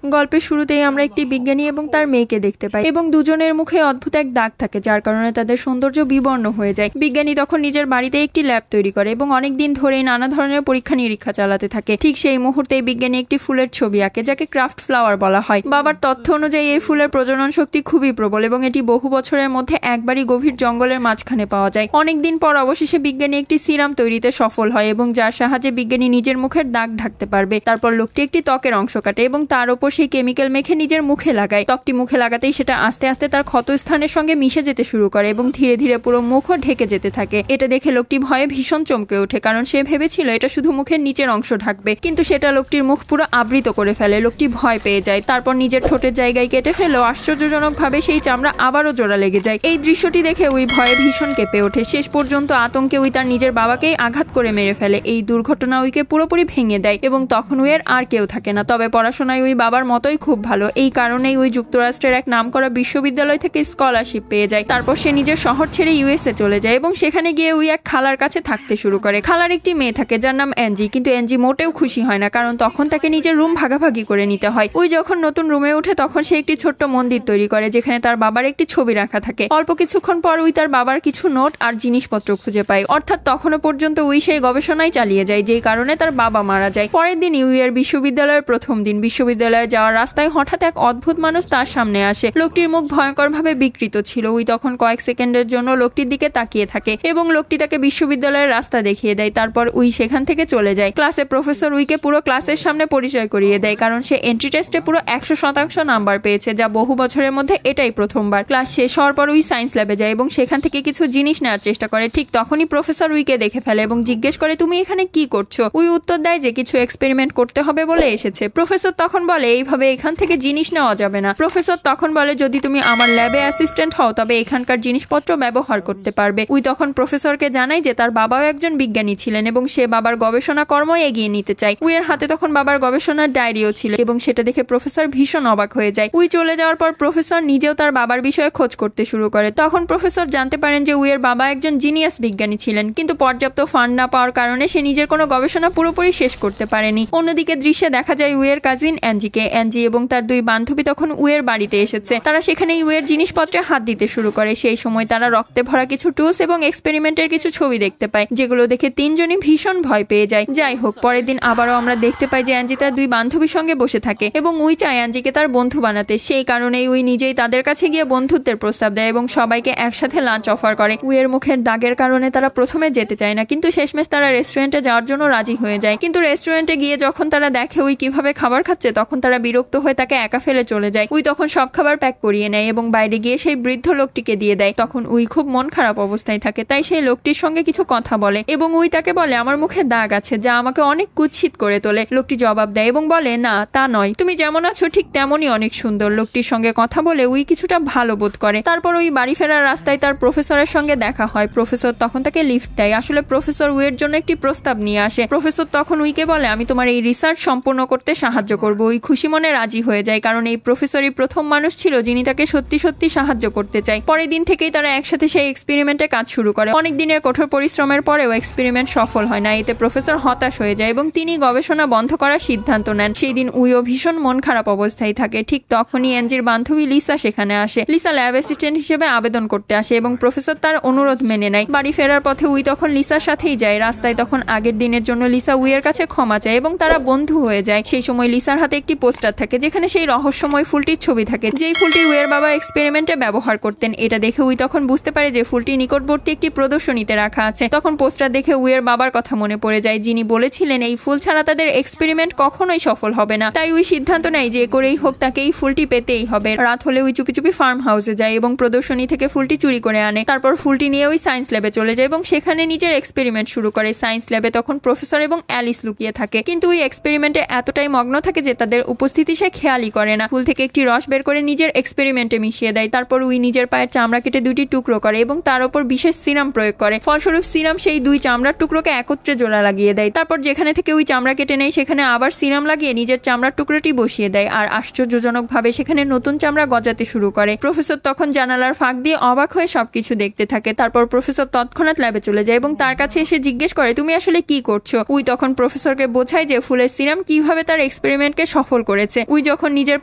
গল্পের শুরুতেই আমরা একটি বিজ্ঞানী এবং তার মেয়েকে দেখতে পাই এবং দুজনের মুখে অদ্ভুত এক দাগ থাকে, যার কারণে তাদের সৌন্দর্য বিবর্ণ হয়ে যায়। বিজ্ঞানী তখন নিজের বাড়িতে একটি ল্যাব তৈরি করে এবং অনেকদিন ধরেই নানা ধরনের পরীক্ষা নিরীক্ষা চালাতে থাকে। ঠিক সেই মুহূর্তে বিজ্ঞানী একটি ফুলের ছবি আঁকে, যাকে ক্রাফট ফ্লাওয়ার বলা হয়। বাবার তথ্য অনুযায়ী এই ফুলের প্রজনন শক্তি খুবই প্রবল এবং এটি বহু বছরের মধ্যে একবারই গভীর জঙ্গলের মাঝখানে পাওয়া যায়। অনেকদিন পর অবশেষে বিজ্ঞানী একটি সিরাম তৈরিতে সফল হয় এবং যার সাহায্যে বিজ্ঞানী নিজের মুখের দাগ ঢাকতে পারবে। তারপর লোকটি একটি ত্বকের অংশ কাটে এবং তার উপর সেই কেমিক্যাল মেখে নিজের মুখে লাগায়। ত্বকটি মুখে লাগাতেই সেটা আস্তে আস্তে তার ক্ষত স্থানের সঙ্গে মিশে যেতে শুরু করে এবং ধীরে ধীরে পুরো মুখও ঢেকে যেতে থাকে। এটা দেখে লোকটি ভয়ে ভীষণ চমকে ওঠে, কারণ সে ভেবেছিল এটা শুধু মুখের নিচের অংশ ঢাকবে, কিন্তু সেটা লোকটির মুখ পুরো আবৃত করে ফেলে। লোকটি ভয় পেয়ে যায়। তারপর নিজের ঠোঁটের জায়গায় কেটে ফেলেও আশ্চর্যজনক ভাবে সেই চামড়া আবারও জোড়া লেগে যায়। এই দৃশ্যটি দেখে ওই ভয়ে ভীষণ কেঁপে ওঠে। শেষ পর্যন্ত আতঙ্কে ওই তার নিজের বাবাকেই আঘাত করে মেরে ফেলে। এই দুর্ঘটনা ওইকে পুরোপুরি ভেঙে দেয় এবং তখন ওইয়ের আর কেউ থাকে না। তবে পড়াশোনায় ওই বাবার মতোই খুব ভালো। এই কারণেই ওই যুক্তরাষ্ট্রের এক নামকরা বিশ্ববিদ্যালয় থেকে স্কলারশিপ পেয়ে যায়। তারপর সে নিজের শহর ছেড়ে ইউএসএ চলে যায় এবং সেখানে গিয়ে ওই এক খালার কাছে থাকতে শুরু করে। খালার একটি মেয়ে থাকে যার নাম অ্যাঞ্জি, কিন্তু অ্যাঞ্জি মোটেও খুশি হয় না, কারণ তখন তাকে নিজের রুম ভাগাভাগি করে নিতে হয়। ওই যখন নতুন রুমে ওঠে তখন সে একটি ছোট্ট মন্দির তৈরি করে, যেখানে তার বাবার একটি ছবি রাখা থাকে। অল্প কিছুক্ষণ পর ওই তার বাবার কিছু নোট আর জিনিসপত্র খুঁজে পায়। অর্থাৎ তখনও পর্যন্ত ওই সেই গবেষণায় চালিয়ে যায়, যেই কারণে তার বাবা মারা যায়। পরের দিন ইউএর বিশ্ববিদ্যালয়ের প্রথম দিন। বিশ্ববিদ্যালয়ে যাওয়ার রাস্তায় হঠাৎ এক অদ্ভুত মানুষ তার সামনে আসে। লোকটির মুখ ভয়ঙ্করভাবে বিকৃত ছিল। ওই তখন কয়েক সেকেন্ডের জন্য লোকটির দিকে তাকিয়ে থাকে এবং লোকটি তাকে বিশ্ববিদ্যালয়ের রাস্তা দেখিয়ে দেয়। তারপর উই সেখান থেকে চলে যায়। ক্লাসে প্রফেসর উইকে পুরো ক্লাসের সামনে পরিচয় করিয়ে দেয়, কারণ সে এন্ট্রি টেস্টে পুরো 100% নাম্বার পেয়েছে, যা বহু বছরের মধ্যে এটাই প্রথমবার। ক্লাস শেষ হওয়ার পর উই সায়েন্স ল্যাবে যায় এবং সেখান থেকে কিছু জিনিস নেওয়ার চেষ্টা করে। ঠিক তখনই প্রফেসর উইকে দেখে ফেলে এবং জিজ্ঞেস করে, তুমি এখানে কি করছো? উই উত্তর দেয় যে কিছু এক্সপেরিমেন্ট করতে হবে বলে এসেছে। প্রফেসর তখন বলে, এইভাবে এখান থেকে জিনিস নেওয়া যাবে না। প্রফেসর তখন বলে, যদি তুমি আমার ল্যাবে অ্যাসিস্ট্যান্ট হও তবে এখানকার জিনিসপত্র ব্যবহার করতে পারবে। উই তখন প্রফেসরকে জানায় যে তার বাবাও একজন বিজ্ঞানী ছিলেন এবং সে বাবার গবেষণা কর্ম এগিয়ে নিতে চায়। উইয়ের হাতে তখন বাবার গবেষণার ডায়েরিও ছিল এবং সেটা দেখে প্রফেসর ভীষণ অবাক হয়ে যায়। উই চলে যাওয়ার পর প্রফেসর নিজেও তার বাবার বিষয়ে খোঁজ করতে শুরু করে। তখন প্রফেসর জানতে পারেন যে উইয়ের বাবা একজন জিনিয়াস বিজ্ঞানী ছিলেন, কিন্তু পর্যাপ্ত ফান্ড না পাওয়ার কারণে সে নিজের কোনো গবেষণা পুরোপুরি শেষ করতে পারেনি। অন্যদিকে দৃশ্যে দেখা যায় উইয়ের কাজিন অ্যাঞ্জিকে। অ্যাঞ্জি এবং তার দুই বান্ধবী তখন উইয়ের বাড়িতে এসেছে। তারা সেখানে উইয়ের জিনিসপত্রে হাত দিতে শুরু করে। সেই সময় তারা রক্তে ভরা কিছু টুলস এবং এক্সপেরিমেন্টের কিছু ছবি দেখতে পায়, যেগুলো দেখে তিনজনই ভীষণ ভয় পেয়ে যায়। যাই হোক, পরের দিন আবারও আমরা দেখতে পাই যে অ্যাঞ্জি তার দুই বান্ধবীর সঙ্গে বসে থাকে এবং উই চায় অ্যাঞ্জিকে তার বন্ধু বানাতে। সেই কারণেই উই নিজেই তাদের কাছে গিয়ে বন্ধুত্বের প্রস্তাব দেয় এবং সবাইকে একসাথে লাঞ্চ অফার করে। উইয়ের মুখের দাগের কারণে তারা প্রথমে যেতে চায় না, কিন্তু শেষমেশ তারা রেস্টুরেন্টে যাওয়ার জন্য রাজি হয়ে যায়। কিন্তু রেস্টুরেন্টে গিয়ে যখন তারা দেখে উই কিভাবে খাবার খাচ্ছে, তখন তারা বিরক্ত হয়ে তাকে একা ফেলে চলে যায়। উই তখন সব খাবার প্যাক করিয়ে নেয় এবং বাইরে গিয়ে সেই বৃদ্ধ লোকটিকে দিয়ে দেয়। তখন উই খুব মন খারাপ অবস্থায় থাকে, তাই সেই লোকটির সঙ্গে কিছু কথা বলে এবং উই তাকে বলে, আমার মুখে দাগ আছে যা আমাকে অনেক কুৎসিত করে তোলে। লোকটি জবাব দেয় এবং বলে, না তা নয়, তুমি যেমন আছো ঠিক তেমনই অনেক সুন্দর। লোকটির সঙ্গে কথা বলে উই কিছুটা ভালো বোধ করে। তারপর ওই বাড়ি ফেরার রাস্তায় তার প্রফেসরের সঙ্গে দেখা হয়। প্রফেসর তখন তাকে লিফট দেয়। আসলে প্রফেসর উইয়ের জন্য একটি প্রস্তাব নিয়ে আসে। প্রফেসর তখন উইকে বলে, আমি তোমার এই রিসার্চ সম্পূর্ণ করতে সাহায্য করব। উই খুশি মনে রাজি হয়ে যায়, কারণ এই প্রফেসরই প্রথম মানুষ ছিল যিনি তাকে সত্যি সত্যি সাহায্য করতে চায়। পরের দিন থেকেই তারা একসাথে সেই এক্সপেরিমেন্টে কাজ শুরু করে। অনেক দিনের কঠোর পরিশ্রমের পরেও এক্সপেরিমেন্ট সফল হয় না। এতে প্রফেসর হতাশ হয়ে যায় এবং তিনি গবেষণা বন্ধ করার সিদ্ধান্ত নেন। সেই দিন উইও ভীষণ মন খারাপ অবস্থায় থাকে। ঠিক তখনই অ্যাঞ্জির বান্ধবী লিসা সেখানে আসে। লিসা ল্যাব অ্যাসিস্ট্যান্ট হিসেবে আবেদন করতে আসে এবং প্রফেসর তার অনুরোধ মেনে নেয়। বাড়ি ফেরার পথে উই তখন লিসার সাথেই যায়। রাস্তায় তখন আগের দিনের জন্য লিসা উইয়ের কাছে ক্ষমা চায় এবং তারা বন্ধু হয়ে যায়। সেই সময় লিসার হাতে একটি পোস্টার থাকে, যেখানে সেই রহস্যময় ফুলটির ছবি থাকে, যেই ফুলটি উইয়ের বাবা এক্সপেরিমেন্টে ব্যবহার করতেন। এটা দেখে উই তখন বুঝতে পারে যে ফুলটি নিকটবর্তী একটি প্রদর্শনীতে রাখা আছে। তখন পোস্টার দেখে উইয়ের বাবার কথা মনে পড়ে যায়, যিনি বলেছিলেন এই ফুল ছাড়া তাদের এক্সপেরিমেন্ট কখনোই সফল হবে না। তাই উই সিদ্ধান্ত নেয় যে করেই হোক তাকে এই ফুলটি পেতেই হবে। রাত হলে উই চুপি চুপি ফার্ম হাউসে যায় এবং প্রদর্শনী থেকে ফুলটি চুরি করে আনে। তারপর ফুলটি নিয়ে ওই সায়েন্স ল্যাবে চলে যায় এবং সেখানে নিজের এক্সপেরিমেন্ট শুরু করে। সায়েন্স ল্যাবে তখন প্রফেসর এবং অ্যালিস লুকিয়ে থাকে, কিন্তু ওই এক্সপেরিমেন্টে এতটাই মগ্ন থাকে যে তাদের উপস্থিতি সে খেয়ালই করে না। ফুল থেকে একটি রস বের করে নিজের এক্সপেরিমেন্টে মিশিয়ে দেয়। তারপর উই নিজের পায়ের চামড়া কেটে দুটি টুকরো করে এবং তার উপর বিশেষ সিরাম প্রয়োগ করে। ফলস্বরূপ সিরাম সেই দুই চামড়ার টুকরোকে একত্রে জোড়া লাগিয়ে দেয়। তারপর যেখানে থেকে ওই চামড়া কেটে নেয় সেখানে আবার সিরাম লাগিয়ে নিজের চামড়ার টুকরোটি বসিয়ে দেয় আর আশ্চর্যজনকভাবে সেখানে নতুন চামড়া গজাতে শুরু করে। প্রফেসর তখন জানালার ফাঁক দিয়ে অবাক হয়ে সবকিছু দেখতে থাকে। তারপর প্রফেসর তৎক্ষণাৎ ল্যাবে চলে যায় এবং তার কাছে এসে জিজ্ঞেস করে, তুমি আসলে কি করছো? উই তখন প্রফেসরকে বোঝায় যে ফুলের সিরাম কিভাবে তার এক্সপেরিমেন্টকে সফল করেছে। উই যখন নিজের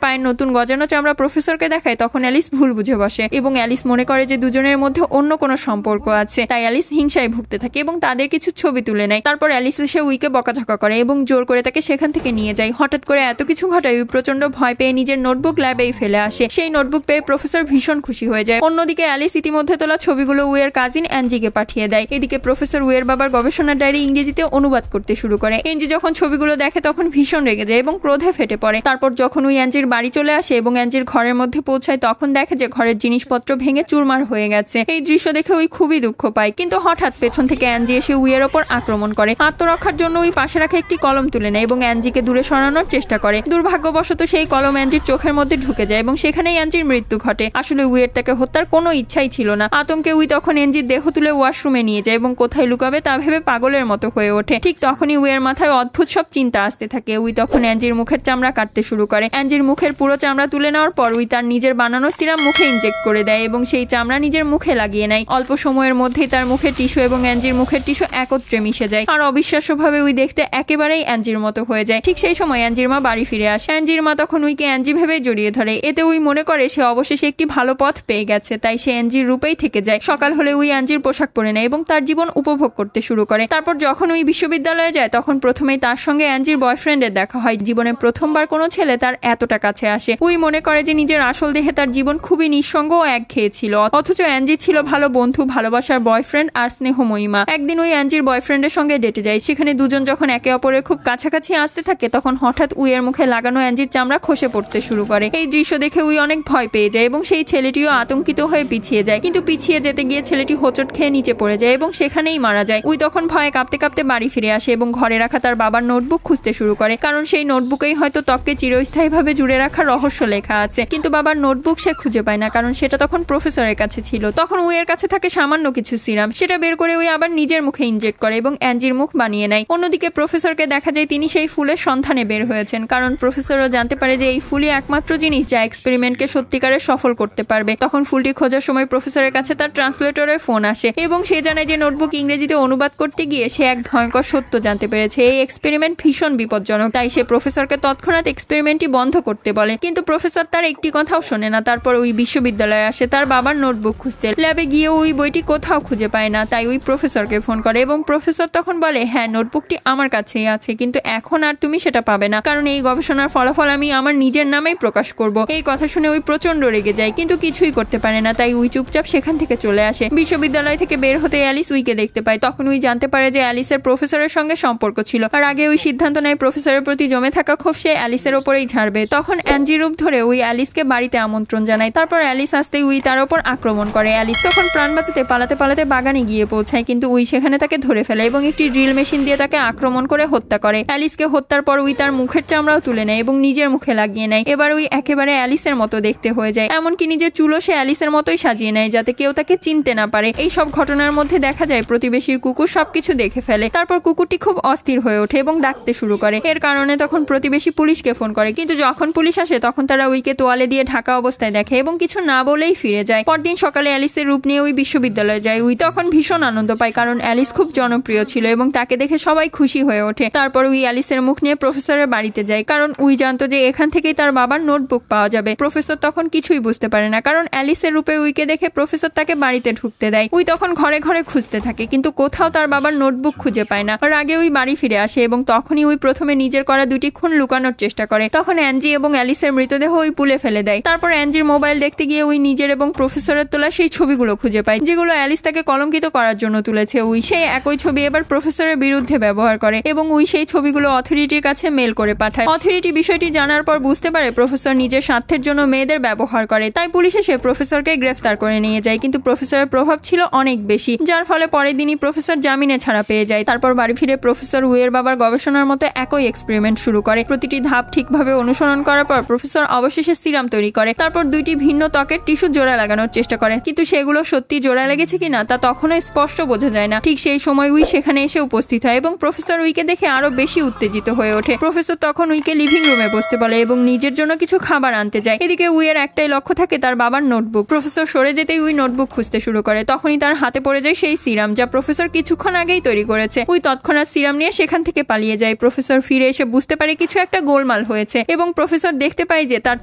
পায়ের নতুন গজানো চামড়া প্রফেসরকে দেখায় তখন অ্যালিস ভুল বুঝে বসে এবং অ্যালিস মনে করে যে দুজনের মধ্যে অন্য কোনো সম্পর্ক আছে। তাই অ্যালিস হিংসায় ভুগতে থাকে এবং তাদের কিছু ছবি তুলে নেয়। তারপর অ্যালিস এসে উইকে বকাঝকা করে এবং জোর করে তাকে সেখান থেকে নিয়ে যায়। হঠাৎ করে এত কিছু ঘটায় উই প্রচন্ড ভয় পেয়ে নিজের নোটবুক ল্যাবেই ফেলে আসে। সেই নোটবুক পেয়ে প্রফেসর ভীষণ খুশি হয়ে যায়। অন্যদিকে অ্যালিস ইতিমধ্যে তোলা ছবিগুলো উইয়ের কাজিন অ্যাঞ্জিকে পাঠিয়ে দেয়। এদিকে প্রফেসর উইয়ের বাবার গবেষণার ডায়েরি ইংরেজিতে অনুবাদ করতে শুরু করে। অ্যাঞ্জি যখন ছবিগুলো দেখে তখন ভীষণ রেগে যায় এবং ক্রোধে ফেটে পড়ে। তারপর যখন উই অ্যাঞ্জির বাড়ি চলে আসে এবং অ্যাঞ্জির ঘরের মধ্যে পৌঁছায় তখন দেখে যে ঘরের জিনিসপত্র ভেঙে চুরমার হয়ে গেছে। এই দৃশ্য দেখে উই খুবই দুঃখ পায়, কিন্তু হঠাৎ পেছন থেকে অ্যাঞ্জি এসে উইয়ের ওপর আক্রমণ করে। আত্মরক্ষার জন্য উই পাশে রাখা একটি কলম তুলে নেয় এবং অ্যাঞ্জিকে দূরে সরানোর চেষ্টা করে। দুর্ভাগ্যবশত সেই কলম অ্যাঞ্জির চোখের মধ্যে ঢুকে যায় এবং সেখানেই অ্যাঞ্জির মৃত্যু ঘটে। আসলে উইয়ের তাকে হত্যার কোনো ইচ্ছাই ছিল না। আতঙ্কে উই তখন অ্যাঞ্জির দেহ তুলে ওয়াশরুমে নিয়ে যায় এবং কোথায় লুকাবে তা ভেবে পাগলের মতো হয়ে ওঠে। ঠিক তখনই উইয়ের মাথায় অদ্ভুত সব চিন্তা আসতে থাকে। উই তখন অ্যাঞ্জির মুখের চামড়া কাটতে শুরু করে। অ্যাঞ্জির মুখের পুরো চামড়া তুলে নেওয়ার পর উই তার নিজের বানানো সিরাম মুখে ইনজেক্ট করে দেয় এবং সেই চামড়া নিজের মুখে লাগিয়ে নেয়। অল্প সময়ের মধ্যেই তার মুখের টিস্যু এবং অ্যাঞ্জির মুখের টিস্যু একত্রে মিশে যায়। আর অবিশ্বাস্যভাবে উই দেখতে একেবারেই অ্যাঞ্জির মতো হয়ে যায়। ঠিক সেই সময় অ্যাঞ্জির মা বাড়ি ফিরে আসে। অ্যাঞ্জির মা তখন উইকে অ্যাঞ্জি ভেবে জড়িয়ে ধরে। এতে উই মনে করে সে অবশেষে একটি ভালো পথ পেয়ে গেছে, তাই সে অ্যাঞ্জির রূপেই থেকে যায়। সকাল হলে উই অ্যাঞ্জির পোশাক পরে নেয় এবং তার জীবন উপভোগ করতে শুরু করে। তারপর যখন উই বিশ্ববিদ্যালয়ে যায় তখন প্রথমেই তার সঙ্গে অ্যাঞ্জির বয়ফ্রেন্ডের দেখা হয়। জীবনে প্রথমবার কোনো ছেলে তার এতটা কাছে আসে। উই মনে করে যে নিজের আসল দেহে তার জীবন খুবই নিঃসঙ্গ ও একঘেয়ে ছিল, অথচ অ্যাঞ্জি ছিল ভালো বন্ধু, ভালোবাসার বয়ফ্রেন্ড আর স্নেহময়ীমা। একদিন উই অ্যাঞ্জির বয়ফ্রেন্ডের সঙ্গে ডেটে যায়। সেখানে দুজন যখন একে অপরের খুব কাছাকাছি আসতে থাকে তখন হঠাৎ উইয়ের মুখে লাগানো অ্যাঞ্জির চামড়া খসে পড়তে শুরু করে। এই দৃশ্য দেখে উই অনেক ভয় পেয়ে যায় এবং সেই ছেলেটিও আতঙ্কিত হয়ে পিছিয়ে যায়, কিন্তু পিছিয়ে যেতে গিয়ে ছেলেটি হোঁচট খেয়ে নিচে পড়ে যায় এবং সেখানেই মারা যায়। উই তখন ভয়ে কাঁপতে কাঁপতে বাড়ি ফিরে আসে এবং ঘরে রাখা তার বাবার নোটবুক খুঁজতে শুরু করে, কারণ সেই নোটবুকেই হয়তো ত্বককে চিরস্থায়ীভাবে জুড়ে রাখার রহস্য লেখা আছে। কিন্তু বাবার নোটবুক সে খুঁজে পায় না, কারণ সেটা তখন প্রফেসরের কাছে ছিল। তখন উইয়ের কাছে থাকে সামান্য কিছু সিরাম, সেটা বের করে উই আবার নিজের মুখে ইনজেক্ট করে এবং অ্যাঞ্জির মুখ বানিয়ে নেয়। অন্যদিকে প্রফেসরকে দেখা যায় তিনি সেই ফুলের সন্ধানে বের হয়েছেন, কারণ প্রফেসরও জানতে পারে যে এই ফুলই একমাত্র জিনিস যা এক্সপেরিমেন্টকে সত্যিকারের সফল করতে পারবে। তখন ফুলটি খোঁজার সময় প্রফেসরের কাছে তার ট্রান্সলেটরের ফোন আসে এবং সে জানায় যে নোটবুক ইংরেজিতে অনুবাদ করতে গিয়ে সে এক ভয়ঙ্কর সত্য জানতে পেরেছে। এই এক্সপেরিমেন্ট ভীষণ বিপজ্জনক, তাই সে প্রফেসরকে তৎক্ষণাৎ এক্সপেরিমেন্টটি বন্ধ করতে বলে, কিন্তু প্রফেসর তার একটি কথাও শোনে না। তারপর ওই বিশ্ববিদ্যালয়ে আসে তার বাবার নোটবুক খুঁজতে। ল্যাবে গিয়ে ওই বইটি কোথাও খুঁজে পায় না, তাই ওই প্রফেসরকে ফোন করে এবং প্রফেসর তখন বলে, হ্যাঁ নোটবুকটি আমার কাছেই আছে, কিন্তু এখন আর তুমি সেটা পাবে না, কারণ এই গবেষণার ফলাফল আমি আমার নিজের নামেই প্রকাশ করব। এই কথা শুনে ওই প্রচন্ড রেগে যায়, কিন্তু কিছুই করতে পারে না, তাই উই চুপচাপ সেখান থেকে চলে আসে। বিশ্ববিদ্যালয় থেকে বের হতে অ্যালিস উইকে দেখতে পায়। তখন উই জানতে পারে যে অ্যালিসের প্রফেসরের সঙ্গে সম্পর্ক ছিল, আর আগে ওই সিদ্ধান্ত নেয় প্রফেসরের প্রতি জমে থাকা ক্ষোভ সে অ্যালিসের ওপরেই ঝাড়বে। তখন অ্যাঞ্জি রূপ ধরে উই অ্যালিসকে বাড়িতে আমন্ত্রণ জানায়। তারপর অ্যালিস আসতেই উই তার ওপর আক্রমণ করে। অ্যালিস তখন প্রাণ বাঁচাতে পালাতে পালাতে বাগানে গিয়ে পৌঁছায়, কিন্তু উই সেখানে তাকে ধরে ফেলে এবং একটি ড্রিল মেশিন দিয়ে তাকে আক্রমণ করে হত্যা করে। অ্যালিসকে হত্যার পর উই তার মুখের চামড়াও তুলে নেয় এবং নিজের মুখে লাগিয়ে নেয়। এবার উই একেবারে অ্যালিসের মতো দেখতে হয়ে যায়, এমনকি নিজের চুলও সে অ্যালিসের মতোই সাজিয়ে নেয় যাতে কেউ তাকে চিনতে না পারে। এই সব ঘটনার মধ্যে দেখা যায় প্রতিবেশীর কুকুর সবকিছু দেখে ফেলে। তারপর কুকুরটি খুব অস্থির হয়ে ওঠে এবং ডাকতে শুরু করে। এর কারণে তখন প্রতিবেশী পুলিশকে ফোন করে, কিন্তু যখন পুলিশ আসে তখন তারা উইকে তোয়ালে দিয়ে ঢাকা অবস্থায় দেখে এবং কিছু না বলেই ফিরে যায়। পরদিন সকালে অ্যালিসের রূপ নিয়ে উই বিশ্ববিদ্যালয়ে যায়। উই তখন ভীষণ আনন্দ পায়, কারণ অ্যালিস খুব জনপ্রিয় ছিল এবং তাকে দেখে সবাই খুশি হয়ে ওঠে। তারপর উই অ্যালিসের মুখ নিয়ে প্রফেসরের বাড়িতে যায়, কারণ উই জানতো যে এখান থেকেই তার বাবার নোটবুক পাওয়া যাবে। প্রফেসর তখন কিছুই বুঝতে পারে না, কারণ অ্যালিসের রূপে উইকে দেখে প্রফেসর তাকে বাড়িতে ঢুকতে দেয়। উই তখন ঘরে ঘরে খুঁজতে থাকে, কিন্তু কোথাও তার বাবার নোটবুক খুঁজে পায় না। আর আগে উই বাড়ি ফিরে আসে এবং তখনই উই প্রথমে নিজের করা দুটি খুন লুকানোর চেষ্টা করে। তখন অ্যাঞ্জি এবং অ্যালিসের মৃতদেহ উই পুলে ফেলে দেয়। তারপর অ্যাঞ্জির মোবাইল দেখতে গিয়ে উই নিজের এবং প্রফেসরের তোলা সেই ছবিগুলো খুঁজে পায়, যেগুলো অ্যালিস তাকে কলঙ্কিত করার জন্য তুলেছে। উই সেই একই ছবি এবার প্রফেসরের বিরুদ্ধে ব্যবহার করে এবং উই সেই ছবিগুলো অথরিটির কাছে মেল করে পাঠায়। অথরিটি বিষয়টি জানার পর বুঝতে পারে প্রফেসর নিজের স্বার্থের জন্য মেয়েদের ব্যবহার করে, তাই পুলিশ এসে প্রফেসরকে গ্রেফতার করে নিয়ে যায়। কিন্তু প্রফেসরের প্রভাব ছিল অনেক বেশি, যার ফলে পরের দিনই প্রফেসর জামিনে ছাড়া পেয়ে যায়। তারপর বাড়ি ফিরে প্রফেসর উইয়ের বাবার গবেষণার মতো একই এক্সপেরিমেন্ট শুরু করে। প্রতিটি ধাপ ঠিকভাবে অনুসরণ করার পর প্রফেসর অবশেষে সিরাম তৈরি করে। তারপর দুইটি ভিন্ন ত্বকের টিস্যু জোড়া লাগানোর চেষ্টা করে, কিন্তু সেগুলো সত্যি জোড়া লেগেছে কিনা তা তখনও স্পষ্ট বোঝা যায় না। ঠিক সেই সময় উই সেখানে এসে উপস্থিত হয় এবং প্রফেসর উইকে দেখে আরো বেশি উত্তেজিত হয়ে ওঠে। প্রফেসর তখন উইকে লিভিং রুমে বসতে বলে এবং নিজের জন্য কিছু খাবার আনতে যায়। এদিকে উইয়ের একটাই লক্ষ্য থাকে তার বাবার নোটবুক। প্রফেসর সরে যেতেই উই নোটবুক খুঁজতে শুরু করে। তখনই তার হাতে পড়ে যায় সেই সিরাম যা প্রফেসর কিছুক্ষণ আগেই তৈরি করেছে। উই তৎক্ষণাৎ সিরাম নিয়ে সেখান থেকে পালিয়ে যায়। প্রফেসর ফিরে এসে বুঝতে পারে কিছু একটা গোলমাল লাল হয়েছে এবং প্রফেসর দেখতে পায় যে তার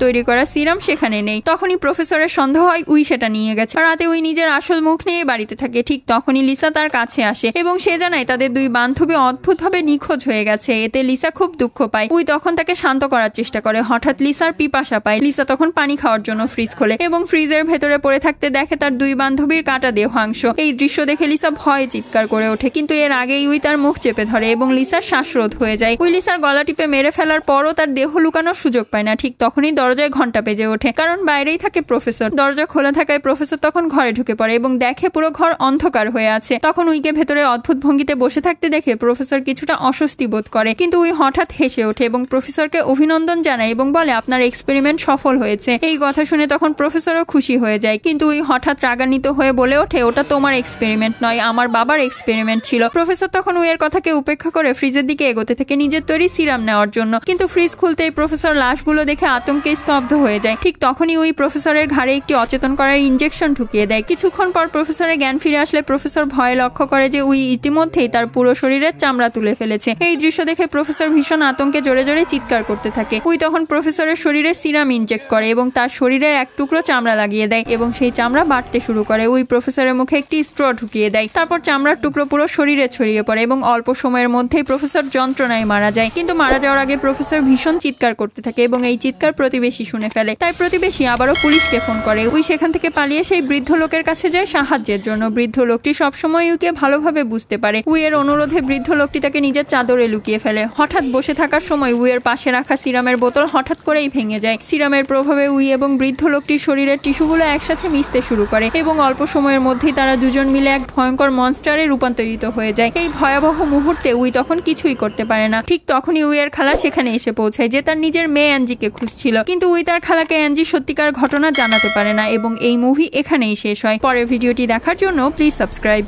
তৈরি করা সিরাম সেখানে নেই। তখনই প্রফেসরের সন্দেহ হয় উই সেটা নিয়ে গেছে। রাতে উই নিজের আসল মুখ নিয়ে বাড়িতে থাকে। ঠিক তখনই লিসা তার কাছে আসে এবং সে জানায় তাদের দুই বান্ধবী অদ্ভুতভাবে নিখোঁজ হয়ে গেছে। এতে লিসা খুব দুঃখ পায়। উই তখন তাকে শান্ত করার চেষ্টা করে। হঠাৎ লিসার পিপাসা পায়। লিসা তখন পানি খাওয়ার জন্য ফ্রিজ খোলে এবং ফ্রিজের ভেতরে পড়ে থাকতে দেখে তার দুই বান্ধবীর কাটা দেহাংশ। এই দৃশ্য দেখে লিসা ভয়ে চিৎকার করে ওঠে, কিন্তু এর আগেই উই তার মুখ চেপে ধরে এবং লিসার শ্বাসরোধ হয়ে যায়। উই লিসার গলা টিপে মেরে ফেলার পরও তার দেহ লুকানোর সুযোগ পায় না। ঠিক তখনই দরজায় ঘন্টা বেজে ওঠে, কারণ বাইরেই থাকে প্রফেসর। দরজা খোলা থাকায় প্রফেসর তখন ঘরে ঢুকে পড়ে এবং দেখে পুরো ঘর অন্ধকার হয়ে আছে। তখন উইকে ভেতরে অদ্ভুত ভঙ্গিতে বসে থাকতে দেখে প্রফেসর কিছুটা অস্বস্তি বোধ করে, কিন্তু উই হঠাৎ হেসে ওঠে এবং প্রফেসরকে অভিনন্দন জানায় এবং বলে আপনার এক্সপেরিমেন্ট সফল হয়েছে। এই কথা শুনে তখন প্রফেসরও খুশি হয়ে যায়, কিন্তু উই হঠাৎ রাগান্বিত হয়ে বলে ওঠে ওটা তোমার এক্সপেরিমেন্ট নয়, আমার বাবার এক্সপেরিমেন্ট ছিল। প্রফেসর তখন উইয়ের কথাকে উপেক্ষা করে ফ্রিজের দিকে এগোতে থাকে নিজের তৈরি সিরাম নেওয়ার জন্য, কিন্তু ফ্রিজ খুলতেই প্রফেসর লাশগুলো দেখে আতঙ্কে স্তব্ধ হয়ে যায়। ঠিক তখনই উই প্রফেসরের ঘাড়ে একটি অচেতন করার ইনজেকশন ঢুকিয়ে দেয়। কিছুক্ষণ পর প্রফেসরের জ্ঞান ফিরে আসলে প্রফেসর ভয়ে লক্ষ্য করে যে উই ইতিমধ্যেই তার পুরো শরীরের চামড়া তুলে ফেলেছে। এই দৃশ্য দেখে প্রফেসর ভীষণ আতঙ্কে জোরে জোরে চিৎকার করতে থাকে। উই তখন প্রফেসরের শরীরে সিরাম ইনজেক্ট করে এবং তার শরীরের এক টুকরো চামড়া লাগিয়ে দেয় এবং সেই চামড়া বাড়তে শুরু করে। উই প্রফেসরের মুখে একটি স্ট্র ঢুকিয়ে দেয়। তারপর চামড়ার টুকরো পুরো শরীরে ছড়িয়ে পড়ে এবং অল্প সময়ের মধ্যেই প্রফেসর যন্ত্রণায় মারা যায়। কিন্তু মারা যাওয়ার আগে প্রফেসর ভীষণ চিৎকার করতে থাকে এবং এই চিৎকার প্রতিবেশী শুনে ফেলে। তাই প্রতিবেশী আবারও পুলিশকে ফোন করে। উই সেখান থেকে পালিয়ে সেই বৃদ্ধ লোকের কাছে যায় সাহায্যের জন্য। বৃদ্ধ লোকটি সবসময় উইকে ভালোভাবে বুঝতে পারে। উইয়ের অনুরোধে বৃদ্ধ লোকটি তাকে নিজের চাদরে লুকিয়ে ফেলে। হঠাৎ বসে থাকার সময় উইয়ের পাশে রাখা সিরামের বোতল হঠাৎ করেই ভেঙে যায়। সিরামের প্রভাবে উই এবং বৃদ্ধ লোকটির শরীরের টিস্যুগুলো একসাথে মিশতে শুরু করে এবং অল্প সময়ের মধ্যেই তারা দুজন মিলে এক ভয়ঙ্কর মনস্টারে রূপান্তরিত হয়ে যায়। এই ভয়াবহ মুহূর্তে উই তখন কিছুই করতে পারে না। ঠিক তখনই উইয়ের খালা সেখানে এসে পৌঁছায়, যে তার নিজের মেয়ে অ্যাঞ্জিকে খুঁজছিল, কিন্তু উই তার খালাকে অ্যাঞ্জির সত্যিকার ঘটনা জানাতে পারে না এবং এই মুভি এখানেই শেষ হয়। পরের ভিডিওটি দেখার জন্য প্লিজ সাবস্ক্রাইব।